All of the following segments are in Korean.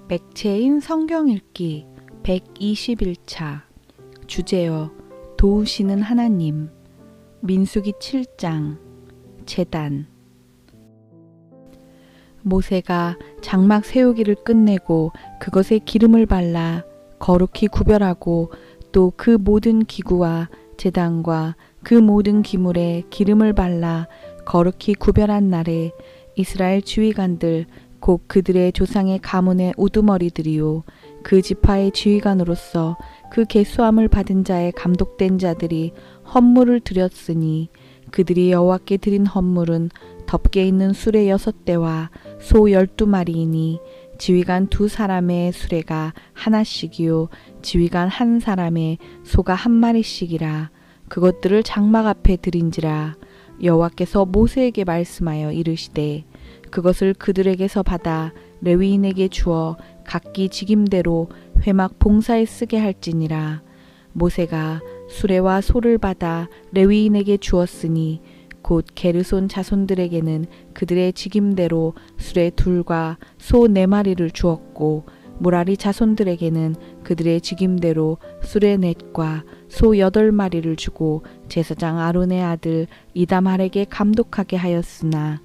맥체인 성경 읽기 121차 주제어 도우시는 하나님 민수기 7장 제단 모세가 장막 세우기를 끝내고 그것에 기름을 발라 거룩히 구별하고 또 그 모든 기구와 제단과 그 모든 기물에 기름을 발라 거룩히 구별한 날에 이스라엘 지휘관들 곧 그들의 조상의 가문의 우두머리들이요 그 지파의 지휘관으로서 그 계수함을 받은 자의 감독된 자들이 헌물을 드렸으니 그들이 여호와께 드린 헌물은 덮개 있는 수레 6대와 소 12마리이니 지휘관 2사람의 수레가 하나씩이요 지휘관 1사람의 소가 1마리씩이라. 그것들을 장막 앞에 드린지라. 여호와께서 모세에게 말씀하여 이르시되 그것을 그들에게서 받아 레위인에게 주어 각기 직임대로 회막 봉사에 쓰게 할지니라. 모세가 수레와 소를 받아 레위인에게 주었으니 곧 게르손 자손들에게는 그들의 직임대로 수레 2과 소 4마리를 주었고 무라리 자손들에게는 그들의 직임대로 수레 4과 소 8마리를 주고 제사장 아론의 아들 이다말에게 감독하게 하였으나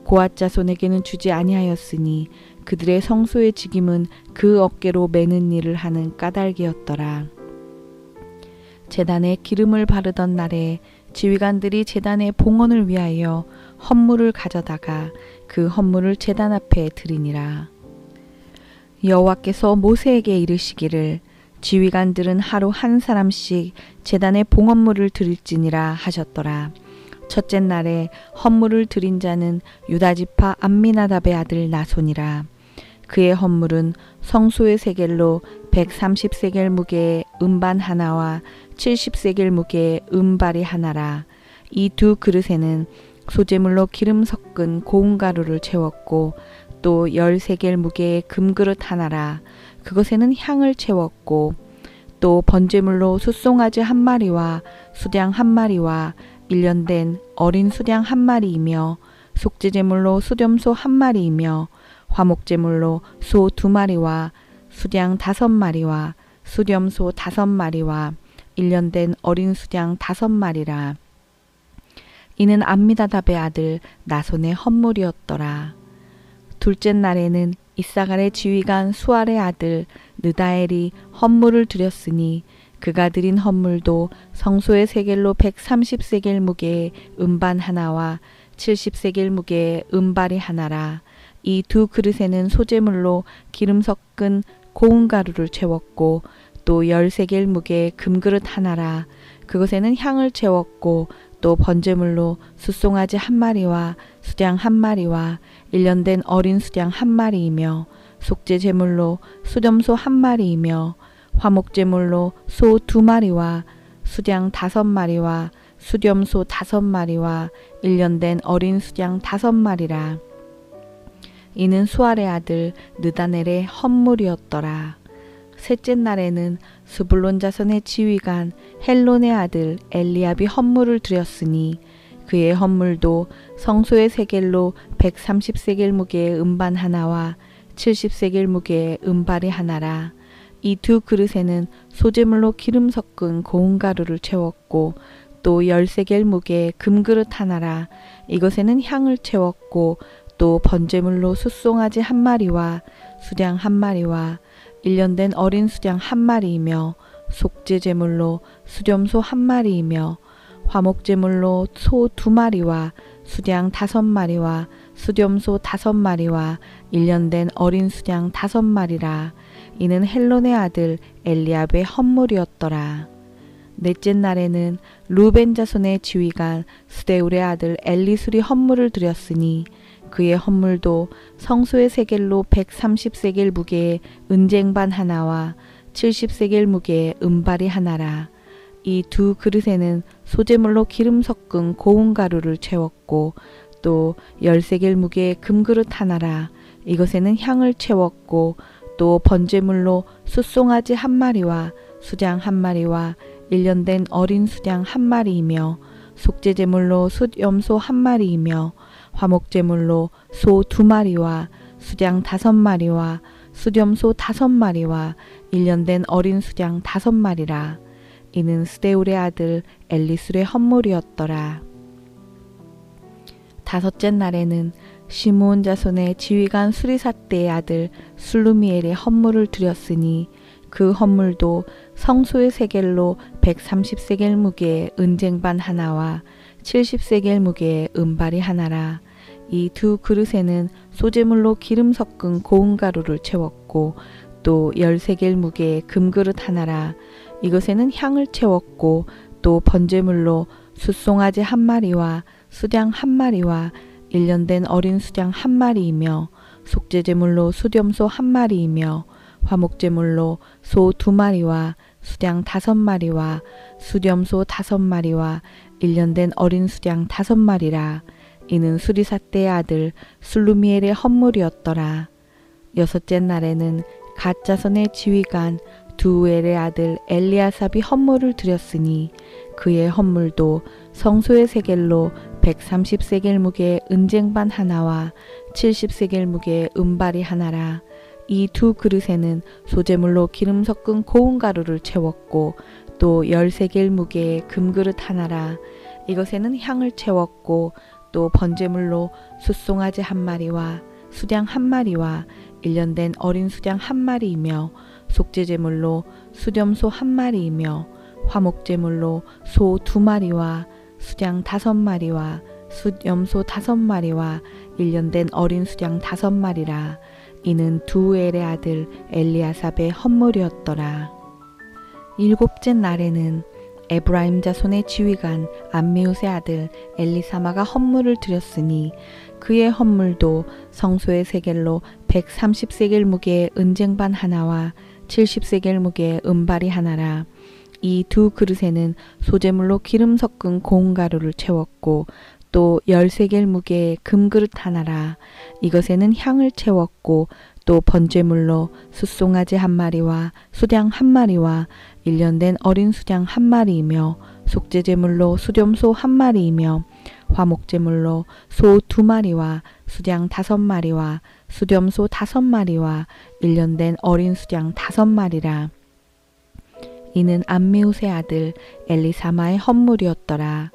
고앗 자손에게는 주지 아니하였으니 그들의 성소의 직임은 그 어깨로 매는 일을 하는 까닭이었더라. 제단에 기름을 바르던 날에 지휘관들이 제단의 봉헌을 위하여 헌물을 가져다가 그 헌물을 제단 앞에 드리니라. 여호와께서 모세에게 이르시기를 지휘관들은 하루 1사람씩 제단의 봉헌물을 드릴지니라 하셨더라. 첫째 날에 헌물을 드린 자는 유다지파 암미나답의 아들 나손이라. 그의 헌물은 성소의 세겔로 130세겔 무게의 음반 하나와 70세겔 무게의 음발이 하나라. 이 2 그릇에는 소재물로 기름 섞은 고운 가루를 채웠고 또 10세겔 무게의 금그릇 하나라. 그것에는 향을 채웠고 또 번제물로 숫송아지 1마리와 수량 1마리와 1년 된 어린 수량 1마리이며 속죄제물로 수렴소 1마리이며 화목제물로 소 2마리와 수량 5마리와 수렴소 5마리와 1년 된 어린 수량 5마리라. 이는 암미다답의 아들 나손의 헌물이었더라. 둘째 날에는 이사갈의 지휘관 수알의 아들 느다엘이 헌물을 드렸으니 그가 드린 헌물도 성소의 세겔로 130세겔 무게의 음반 하나와 70세겔 무게의 음발이 하나라. 이 2 그릇에는 소재물로 기름 섞은 고운 가루를 채웠고 또 10세겔 무게의 금그릇 하나라. 그것에는 향을 채웠고 또 번제물로 숫송아지 1마리와 수량 1마리와 1년 된 어린 수량 1마리이며 속죄제물로 수렴소 1마리이며 화목제물로 소 2마리와 수량 5마리와 수렴소 5마리와 1년 된 어린 수량 5마리라. 이는 수알의 아들 느다넬의 헌물이었더라. 셋째 날에는 스불론 자손의 지휘관 헬론의 아들 엘리압이 헌물을 드렸으니 그의 헌물도 성소의 세겔로 130세겔 무게의 음반 하나와 70세겔 무게의 음발이 하나라. 이 2 그릇에는 소재물로 기름 섞은 고운 가루를 채웠고 또 10세겔 무게의 금그릇 하나라. 이것에는 향을 채웠고 또 번제물로 숫송아지 1마리와 수량 1마리와 1년 된 어린 수량 1마리이며 속죄제물로 수렴소 1마리이며 화목제물로 소 2마리와 수량 5마리와 수렴소 5마리와 1년 된 어린 수량 5마리라. 이는 헬론의 아들 엘리압의 헌물이었더라. 넷째 날에는 루벤 자손의 지휘관 스데울의 아들 엘리술이 헌물을 드렸으니 그의 헌물도 성소의 세겔로 130세겔 무게의 은쟁반 하나와 70세겔 무게의 음발이 하나라. 이 2 그릇에는 소재물로 기름 섞은 고운 가루를 채웠고 또 10세겔 무게의 금그릇 하나라. 이것에는 향을 채웠고 또 번제물로 숫송아지 1마리와 수량 1마리와 1년 된 어린 수량 1마리이며 속죄제물로 숫염소 1마리이며 화목제물로 소 2마리와 수량 5마리와 수렴소 5마리와 1년 된 어린 수장 5마리라. 이는 스데울의 아들 엘리술의 헌물이었더라. 다섯째 날에는 시므온 자손의 지휘관 수리사대의 아들 술루미엘의 헌물을 드렸으니 그 헌물도 성소의 세겔로 130세겔 무게의 은쟁반 하나와 70세겔 무게의 은발이 하나라. 이 두 그릇에는 소재물로 기름 섞은 고운 가루를 채웠고 또 10세겔 무게의 금그릇 하나라. 이것에는 향을 채웠고 또 번제물로 숫송아지 1마리와 수장 1마리와 1년 된 어린 수장 1마리이며 속죄제물로 수렴소 1마리이며 화목제물로 소 2마리와 수장 5마리와 수렴소 5마리와 1년 된 어린 수장 5마리라. 이는 수리사대의 아들 술루미엘의 헌물이었더라. 여섯째 날에는 갓 자손의 지휘관 두우엘의 아들 엘리아삽이 헌물을 드렸으니 그의 헌물도 성소의 세겔로 130세겔 무게의 은쟁반 하나와 70세겔 무게의 은발이 하나라. 이 두 그릇에는 소재물로 기름 섞은 고운 가루를 채웠고 또 10세겔 무게의 금그릇 하나라. 이것에는 향을 채웠고 또 번제물로 숫송아지 1마리와 수장 1마리와 1년 된 어린 수장 1마리이며 속죄제물로 수렴소 1마리이며 화목제물로 소 2마리와 수장 5마리와 수염소 5마리와 1년 된 어린 수장 5마리라. 이는 두우엘의 아들 엘리아삽의 헌물이었더라. 일곱째 날에는 에브라임 자손의 지휘관 암미웃의 아들 엘리사마가 헌물을 드렸으니 그의 헌물도 성소의 세겔로 130세겔 무게의 은쟁반 하나와 70세겔 무게의 은발이 하나라. 이 두 그릇에는 소재물로 기름 섞은 고운 가루를 채웠고 또 10세겔 무게의 금그릇 하나라. 이것에는 향을 채웠고 또 번제물로 숫송아지 1마리와 수장 1마리와 1년 된 어린 수장 1마리이며 속죄제물로 수렴소 1마리이며 화목제물로 소 2마리와 수장 5마리와 수렴소 5마리와 1년 된 어린 수장 5마리라. 이는 암미웃의 아들 엘리사마의 헌물이었더라.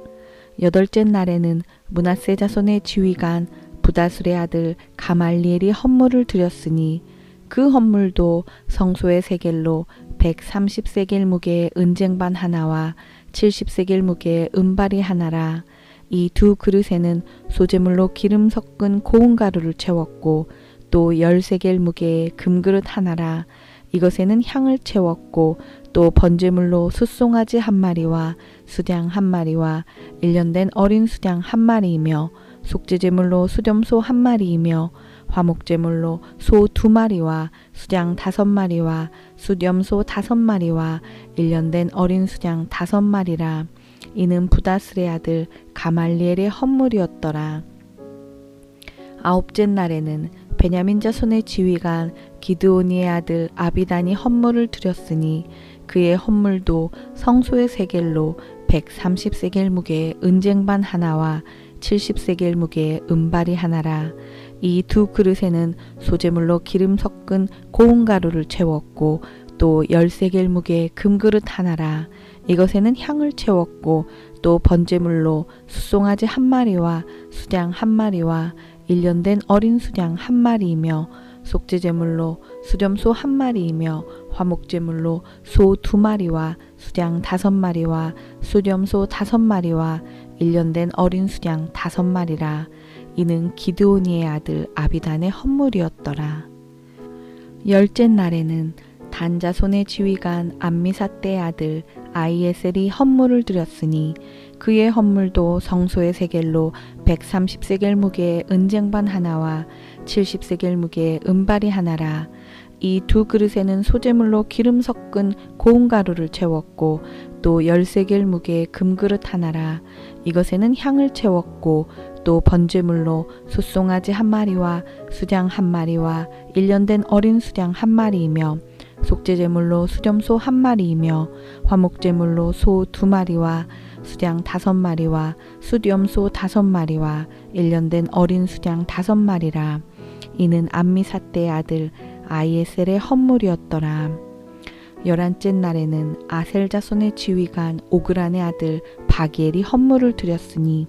여덟째 날에는 므낫세 자손의 지휘관 부다술의 아들 가말리엘이 헌물을 드렸으니 그 헌물도 성소의 세겔로 130세겔 무게의 은쟁반 하나와 70세겔 무게의 은발이 하나라. 이 두 그릇에는 소재물로 기름 섞은 고운 가루를 채웠고 또 10세겔 무게의 금그릇 하나라. 이것에는 향을 채웠고 또 번제물로 숫송아지 1마리와 수장 1마리와 1년 된 어린 수장 1마리이며 속죄제물로 수렴소 1마리이며 화목제물로 소 2마리와 수장 5마리와 수렴소 5마리와 1년 된 어린 수장 5마리라. 이는 부다슬의 아들 가말리엘의 헌물이었더라. 아홉째 날에는 베냐민 자손의 지휘관 기드오니의 아들 아비단이 헌물을 드렸으니 그의 헌물도 성소의 세겔로 130세겔 무게의 은쟁반 하나와 70세겔 무게의 은발이 하나라. 이 두 그릇에는 소재물로 기름 섞은 고운 가루를 채웠고 또 10세겔 무게의 금그릇 하나라. 이것에는 향을 채웠고 또 번제물로 숫송아지 1마리와 수장 1마리와 1년 된 어린 수장 1마리이며 속죄제물로 수렴소 1마리이며 화목제물로 소 2마리와 수장 5마리와 수렴소 5마리와 1년 된 어린 수장 5마리라. 이는 기드오니의 아들 아비단의 헌물이었더라. 열째 날에는 단 자손의 지휘관 암미사대의 아들 아이에셀이 헌물을 드렸으니 그의 헌물도 성소의 세겔로 130세겔 무게의 은쟁반 하나와 70세겔 무게의 은발이 하나라. 이 두 그릇에는 소재물로 기름 섞은 고운 가루를 채웠고 또 10세겔 무게의 금그릇 하나라. 이것에는 향을 채웠고 또 번제물로 숫송아지 1마리와 수장 1마리와 1년 된 어린 수장 1마리이며 속죄제물로 수렴소 1마리이며 화목제물로 소 2마리와 수장 5마리와 수렴소 5마리와 1년 된 어린 수장 5마리라. 이는 암미사대의 아들 아이에셀의 헌물이었더라. 11째 날에는 아셀 자손의 지휘관 오그란의 아들 바기엘이 헌물을 드렸으니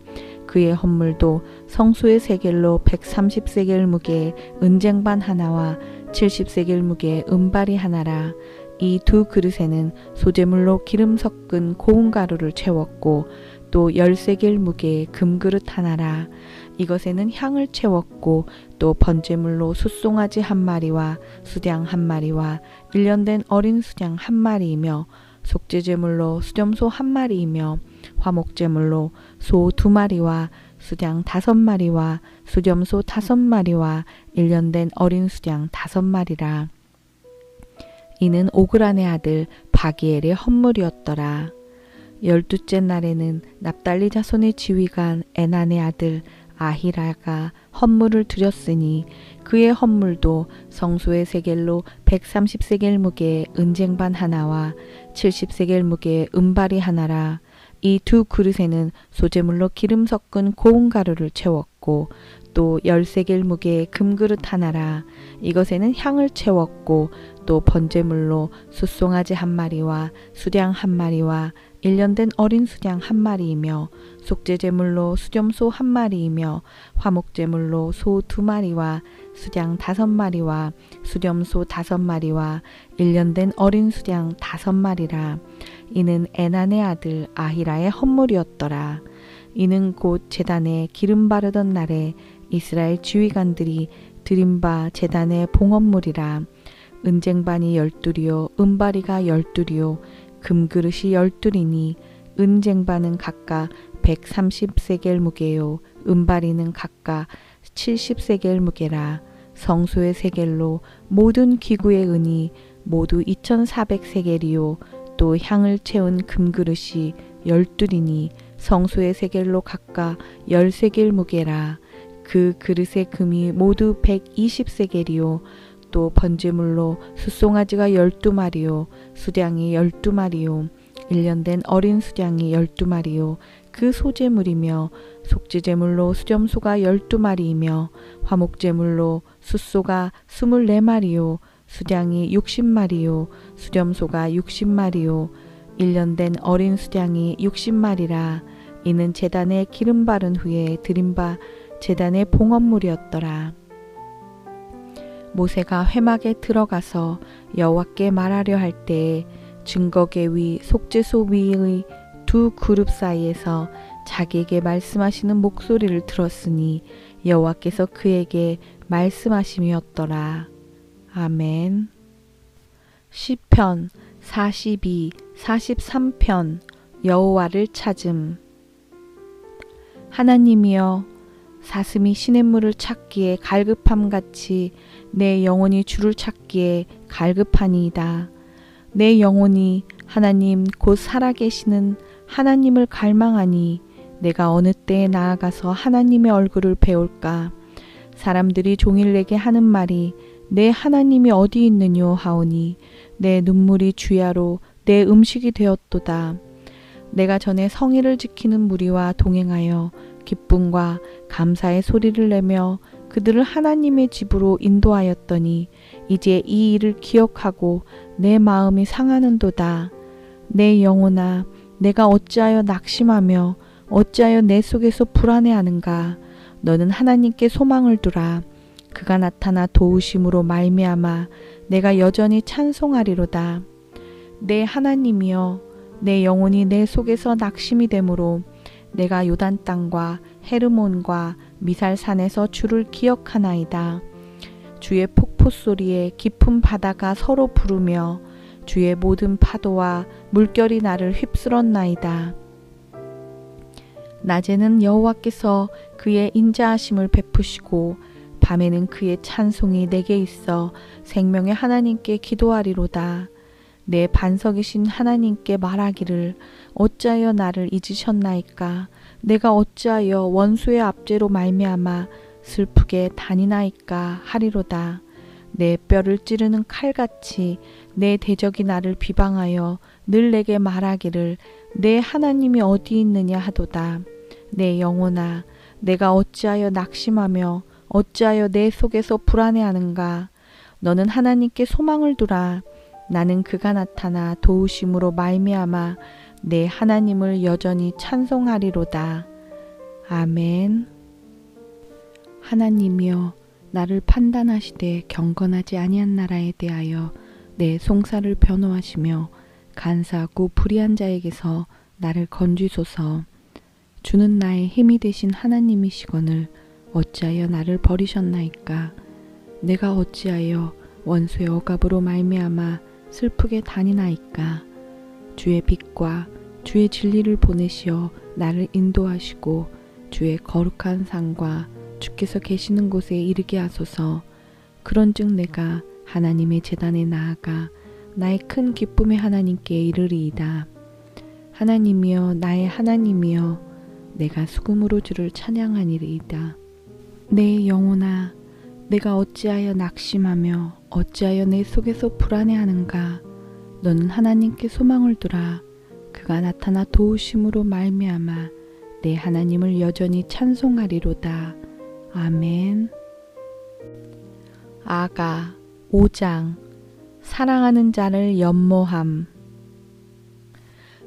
그의 헌물도 성소의 세겔로 130세겔 무게의 은쟁반 하나와 70세겔 무게의 은발이 하나라. 이 두 그릇에는 소재물로 기름 섞은 고운 가루를 채웠고 또 10세겔 무게의 금그릇 하나라. 이것에는 향을 채웠고 또 번제물로 숫송아지 한 마리와 수양 한 마리와 1년 된 어린 수양 한 마리이며 속죄제물로 수염소 한 마리이며 화목제물로 소 2마리와 수양 5마리와 수염소 5마리와 1년 된 어린 수양 5마리라. 이는 오그란의 아들 바기엘의 헌물이었더라. 12째 날에는 납달리 자손의 지휘관 에난의 아들 아히라가 헌물을 드렸으니 그의 헌물도 성소의 세겔로 130세겔 무게의 은쟁반 하나와 70세겔 무게의 은발이 하나라. 이 두 그릇에는 소재물로 기름 섞은 고운 가루를 채웠고 또 10세겔 무게의 금그릇 하나라. 이것에는 향을 채웠고 또 번제물로 숫송아지 한 마리와 수양 한 마리와 1년 된 어린 수양 한 마리이며 속죄제물로 수염소 한 마리이며 화목제물로 소 2마리와 수양 5마리와 수염소 5마리와 1년 된 어린 수양 5마리라. 이는 에난의 아들 아히라의 헌물이었더라. 이는 곧 제단에 기름 바르던 날에 이스라엘 지휘관들이 드린 바 제단의 봉헌물이라. 은쟁반이 12리요 은바리가 12리요 금그릇이 12리니 은쟁반은 각각 130세겔 무게요 은바리는 각각 70세겔 무게라. 성소의 세겔로 모든 기구의 은이 모두 2400세겔이요 또 향을 채운 금그릇이 12리니 성소의 세겔로 각각 10세겔 무게라. 그 그릇의 금이 모두 120세겔이요 또 번제물로 숫송아지가 12마리요 수양이 12마리요 1년 된 어린 수양이 12마리요 그 소제물이며 속죄제물로 수염소가 12마리이며 화목제물로 숫소가 24마리요 수양이 60마리요 수염소가 60마리요 1년 된 어린 수양이 60마리라. 이는 제단에 기름 바른 후에 드린 바 제단의 봉헌물이었더라. 모세가 회막에 들어가서 여호와께 말하려 할 때에 증거계 위 속죄소 위의 두 그룹 사이에서 자기에게 말씀하시는 목소리를 들었으니 여호와께서 그에게 말씀하심이었더라. 아멘. 시편 42, 43편 여호와를 찾음. 하나님이여 사슴이 시냇물을 찾기에 갈급함같이 내 영혼이 주를 찾기에 갈급하니이다. 내 영혼이 하나님 곧 살아계시는 하나님을 갈망하니 내가 어느 때에 나아가서 하나님의 얼굴을 배울까. 사람들이 종일 내게 하는 말이 내 하나님이 어디 있느뇨 하오니 내 눈물이 주야로 내 음식이 되었도다. 내가 전에 성의를 지키는 무리와 동행하여 기쁨과 감사의 소리를 내며 그들을 하나님의 집으로 인도하였더니 이제 이 일을 기억하고 내 마음이 상하는도다. 내 영혼아 내가 어찌하여 낙심하며 어찌하여 내 속에서 불안해하는가. 너는 하나님께 소망을 두라. 그가 나타나 도우심으로 말미암아 내가 여전히 찬송하리로다. 내 하나님이여 내 영혼이 내 속에서 낙심이 되므로 내가 요단 땅과 헤르몬과 미살산에서 주를 기억하나이다. 주의 폭포 소리에 깊은 바다가 서로 부르며 주의 모든 파도와 물결이 나를 휩쓸었나이다. 낮에는 여호와께서 그의 인자하심을 베푸시고 밤에는 그의 찬송이 내게 있어 생명의 하나님께 기도하리로다. 내 반석이신 하나님께 말하기를 어찌하여 나를 잊으셨나이까. 내가 어찌하여 원수의 압제로 말미암아 슬프게 다니나이까 하리로다. 내 뼈를 찌르는 칼같이 내 대적이 나를 비방하여 늘 내게 말하기를 내 하나님이 어디 있느냐 하도다. 내 영혼아 내가 어찌하여 낙심하며 어찌하여 내 속에서 불안해하는가. 너는 하나님께 소망을 두라. 나는 그가 나타나 도우심으로 말미암아 내 하나님을 여전히 찬송하리로다. 아멘. 하나님이여, 나를 판단하시되 경건하지 아니한 나라에 대하여 내 송사를 변호하시며 간사하고 불의한 자에게서 나를 건지소서. 주는 나의 힘이 되신 하나님이시거늘 어찌하여 나를 버리셨나이까. 내가 어찌하여 원수의 억압으로 말미암아 슬프게 다니나이까. 주의 빛과 주의 진리를 보내시어 나를 인도하시고 주의 거룩한 산과 주께서 계시는 곳에 이르게 하소서. 그런즉 내가 하나님의 제단에 나아가 나의 큰 기쁨의 하나님께 이르리이다. 하나님이여, 나의 하나님이여, 내가 수금으로 주를 찬양하니이다. 내 영혼아, 내가 어찌하여 낙심하며 어찌하여 내 속에서 불안해하는가. 너는 하나님께 소망을 두라. 그가 나타나 도우심으로 말미암아 내 하나님을 여전히 찬송하리로다. 아멘. 아가 5장. 사랑하는 자를 연모함.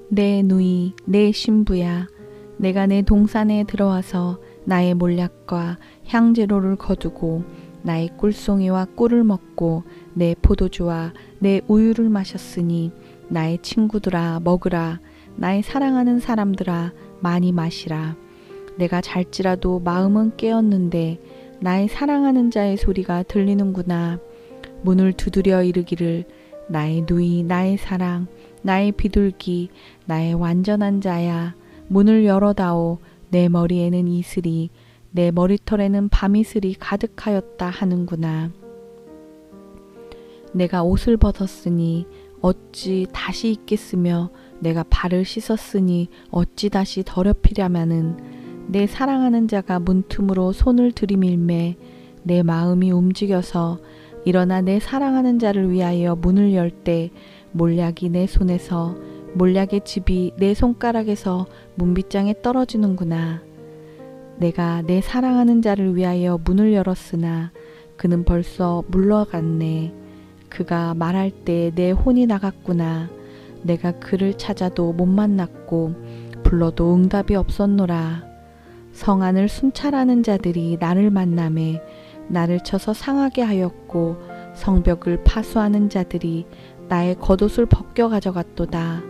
내 누이, 내 신부야, 내가 내 동산에 들어와서 나의 몰약과 향재료를 거두고 나의 꿀송이와 꿀을 먹고 내 포도주와 내 우유를 마셨으니 나의 친구들아 먹으라. 나의 사랑하는 사람들아 많이 마시라. 내가 잘지라도 마음은 깨었는데 나의 사랑하는 자의 소리가 들리는구나. 문을 두드려 이르기를 나의 누이, 나의 사랑, 나의 비둘기, 나의 완전한 자야. 문을 열어다오. 내 머리에는 이슬이, 내 머리털에는 밤이슬이 가득하였다 하는구나. 내가 옷을 벗었으니 어찌 다시 입겠으며 내가 발을 씻었으니 어찌 다시 더럽히랴마는 내 사랑하는 자가 문틈으로 손을 들이밀매 내 마음이 움직여서 일어나 내 사랑하는 자를 위하여 문을 열 때 몰약이 내 손에서 몰약의 집이 내 손가락에서 문빗장에 떨어지는구나. 내가 내 사랑하는 자를 위하여 문을 열었으나 그는 벌써 물러갔네. 그가 말할 때 내 혼이 나갔구나. 내가 그를 찾아도 못 만났고 불러도 응답이 없었노라. 성안을 순찰하는 자들이 나를 만나매 나를 쳐서 상하게 하였고 성벽을 파수하는 자들이 나의 겉옷을 벗겨 가져갔도다.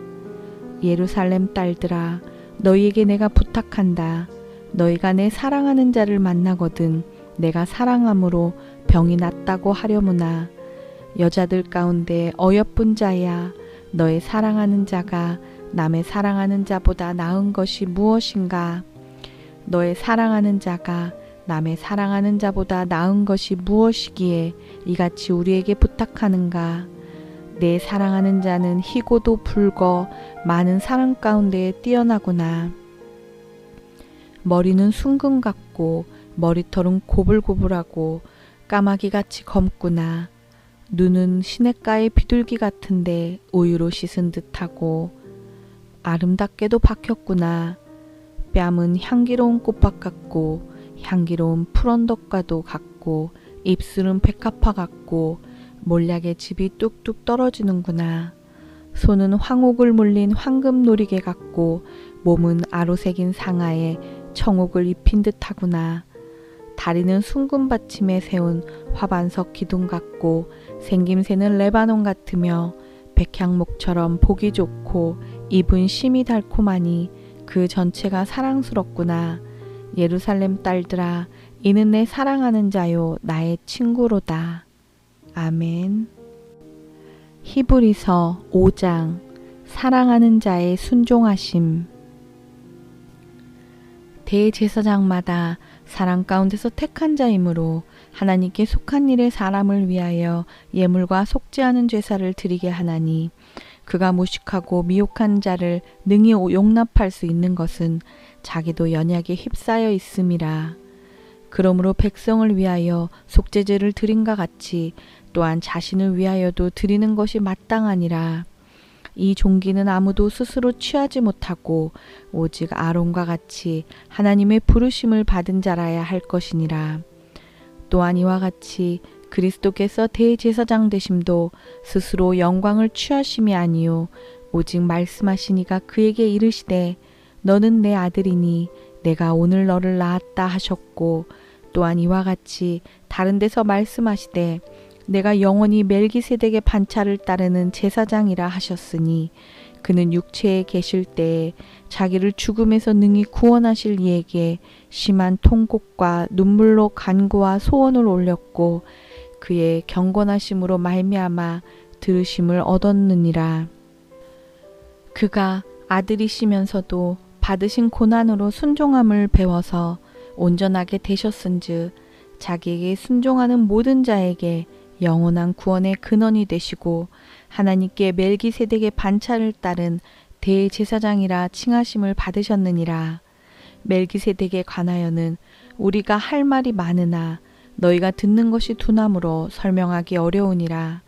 예루살렘 딸들아, 너희에게 내가 부탁한다. 너희가 내 사랑하는 자를 만나거든 내가 사랑함으로 병이 낫다고 하려무나. 여자들 가운데 어여쁜 자야, 너의 사랑하는 자가 남의 사랑하는 자보다 나은 것이 무엇인가? 너의 사랑하는 자가 남의 사랑하는 자보다 나은 것이 무엇이기에 이같이 우리에게 부탁하는가? 내 사랑하는 자는 희고도 붉어 많은 사람 가운데 뛰어나구나. 머리는 순금 같고 머리털은 고불고불하고 까마귀같이 검구나. 눈은 시냇가의 비둘기 같은데 우유로 씻은 듯하고 아름답게도 박혔구나. 뺨은 향기로운 꽃밭 같고 향기로운 푸른덕과도 같고 입술은 백합화 같고 몰약의 집이 뚝뚝 떨어지는구나. 손은 황옥을 물린 황금 놀이개 같고 몸은 아로새긴 상아에 청옥을 입힌 듯하구나. 다리는 순금 받침에 세운 화반석 기둥 같고 생김새는 레바논 같으며 백향목처럼 보기 좋고 입은 심이 달콤하니 그 전체가 사랑스럽구나. 예루살렘 딸들아, 이는 내 사랑하는 자요 나의 친구로다. 아멘. 히브리서 5장. 사랑하는 자의 순종하심. 대제사장마다 사람 가운데서 택한 자이므로 하나님께 속한 일의 사람을 위하여 예물과 속지 않은 제사를 드리게 하나니, 그가 무식하고 미혹한 자를 능히 용납할 수 있는 것은 자기도 연약에 휩싸여 있음이라. 그러므로 백성을 위하여 속죄제를 드린과 같이 또한 자신을 위하여도 드리는 것이 마땅하니라. 이 종기는 아무도 스스로 취하지 못하고 오직 아론과 같이 하나님의 부르심을 받은 자라야 할 것이니라. 또한 이와 같이 그리스도께서 대제사장 되심도 스스로 영광을 취하심이 아니요 오직 말씀하시니가 그에게 이르시되 너는 내 아들이니 내가 오늘 너를 낳았다 하셨고 또한 이와 같이 다른 데서 말씀하시되 내가 영원히 멜기세덱의 반차를 따르는 제사장이라 하셨으니 그는 육체에 계실 때에 자기를 죽음에서 능히 구원하실 이에게 심한 통곡과 눈물로 간구와 소원을 올렸고 그의 경건하심으로 말미암아 들으심을 얻었느니라. 그가 아들이시면서도 받으신 고난으로 순종함을 배워서 온전하게 되셨은즉 자기에게 순종하는 모든 자에게 영원한 구원의 근원이 되시고 하나님께 멜기세덱의 반차를 따른 대제사장이라 칭하심을 받으셨느니라. 멜기세덱에 관하여는 우리가 할 말이 많으나 너희가 듣는 것이 둔함으로 설명하기 어려우니라.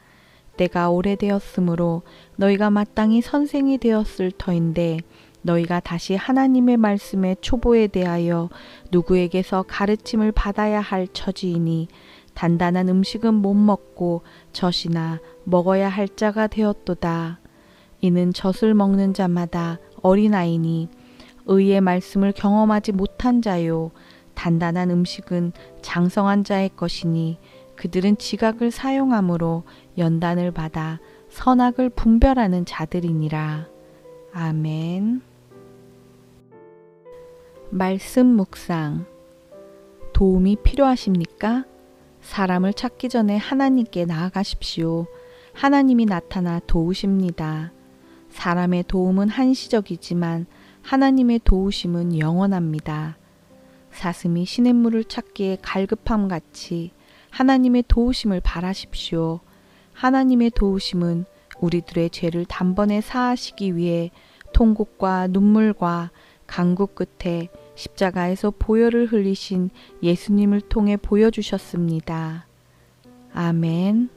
때가 오래되었으므로 너희가 마땅히 선생이 되었을 터인데 너희가 다시 하나님의 말씀의 초보에 대하여 누구에게서 가르침을 받아야 할 처지이니 단단한 음식은 못 먹고 젖이나 먹어야 할 자가 되었도다. 이는 젖을 먹는 자마다 어린아이니 의의 말씀을 경험하지 못한 자요 단단한 음식은 장성한 자의 것이니 그들은 지각을 사용함으로 연단을 받아 선악을 분별하는 자들이니라. 아멘. 말씀 묵상. 도움이 필요하십니까? 사람을 찾기 전에 하나님께 나아가십시오. 하나님이 나타나 도우십니다. 사람의 도움은 한시적이지만 하나님의 도우심은 영원합니다. 사슴이 시냇물을 찾기에 갈급함 같이 하나님의 도우심을 바라십시오. 하나님의 도우심은 우리들의 죄를 단번에 사하시기 위해 통곡과 눈물과 간구 끝에 십자가에서 보혈을 흘리신 예수님을 통해 보여주셨습니다. 아멘.